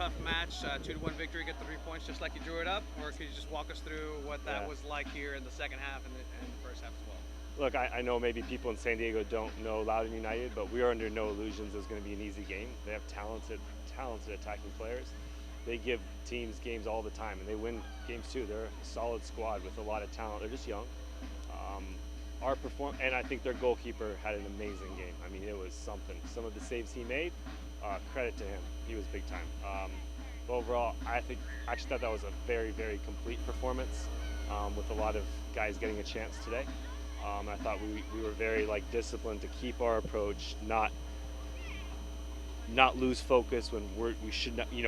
tough match, 2-1 victory, get the 3 points just like you drew it up, or could you just walk us through what that was like here in the second half and the first half as well? Look, I know maybe people in San Diego don't know Loudoun United, but we are under no illusions it's going to be an easy game. They have talented attacking players. They give teams games all the time, and they win games too. They're a solid squad with a lot of talent. They're just young. And I think their goalkeeper had an amazing game. I mean, it was something. Some of the saves he made, credit to him. He was big time. But overall, I actually thought that was a very, very complete performance with a lot of guys getting a chance today. I thought we were very disciplined to keep our approach, not lose focus when we should not. We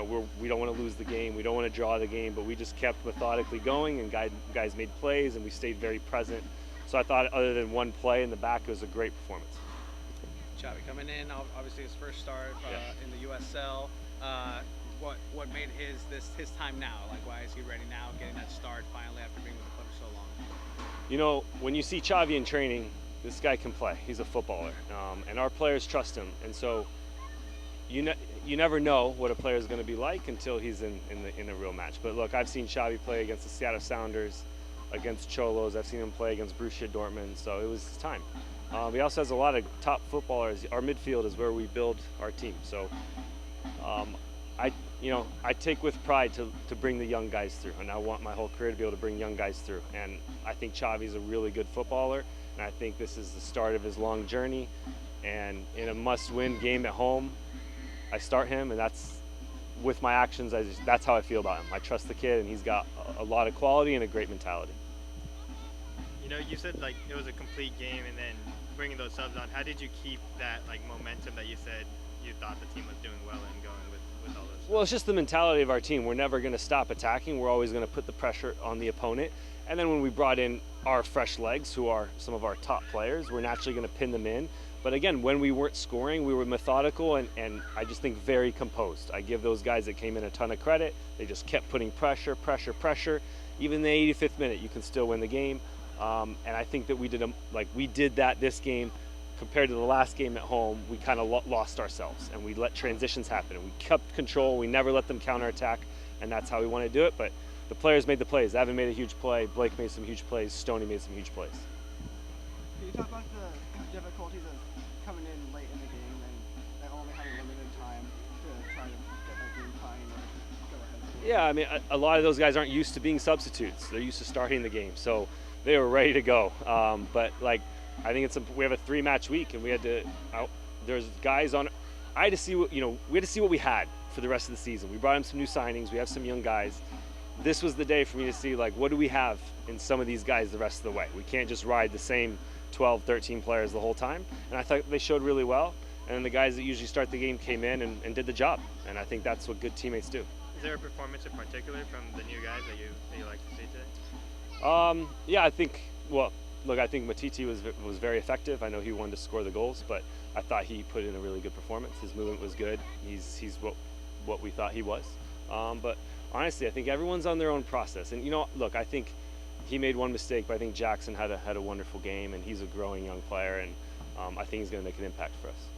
don't want to lose the game. We don't want to draw the game, but we just kept methodically going, and guys made plays, and we stayed very present. So I thought, other than one play in the back, it was a great performance. Xavi coming in, obviously his first start in the USL. What made his time now? Why is he ready now, getting that start finally after being with the club for so long? When you see Xavi in training, this guy can play. He's a footballer, and our players trust him. And so you never know what a player is going to be like until he's in a real match. But look, I've seen Xavi play against the Seattle Sounders, against Cholos. I've seen him play against Borussia Dortmund. So it was his time. He also has a lot of top footballers. Our midfield is where we build our team. So I take with pride to bring the young guys through, and I want my whole career to be able to bring young guys through. And I think Xavi's a really good footballer, and I think this is the start of his long journey. And in a must-win game at home, I start him, and that's with my actions. That's how I feel about him. I trust the kid, and he's got a lot of quality and a great mentality. You said it was a complete game, and then bringing those subs on. How did you keep that momentum that you said you thought the team was doing well and going with all this? Well, it's just the mentality of our team. We're never going to stop attacking. We're always going to put the pressure on the opponent. And then when we brought in our fresh legs, who are some of our top players, we're naturally going to pin them in. But again, when we weren't scoring, we were methodical and I just think very composed. I give those guys that came in a ton of credit. They just kept putting pressure. Even in the 85th minute, you can still win the game. And I think that we did that this game. Compared to the last game at home, we kind of lost ourselves, and we let transitions happen, and we kept control. We never let them counterattack, and that's how we want to do it. But the players made the plays. Evan made a huge play. Blake made some huge plays. Stoney made some huge plays. Can you talk about the difficulties of coming in late in the game and only having limited time to try to get that game tying or go ahead? Yeah, I mean, a lot of those guys aren't used to being substitutes. They're used to starting the game, so they were ready to go. But I think we have a 3-match week, and we had to. There's guys on. I had to see what we had to see what we had for the rest of the season. We brought in some new signings. We have some young guys. This was the day for me to see what do we have in some of these guys the rest of the way. We can't just ride the same 12, 13 players the whole time. And I thought they showed really well. And then the guys that usually start the game came in and did the job. And I think that's what good teammates do. Is there a performance in particular from the new guys that you like to see today? Yeah, I think. Well. Look, I think Matiti was very effective. I know he wanted to score the goals, but I thought he put in a really good performance. His movement was good. He's what we thought he was. But honestly, I think everyone's on their own process. And look, I think he made one mistake, but I think Jackson had a wonderful game, and he's a growing young player, and I think he's going to make an impact for us.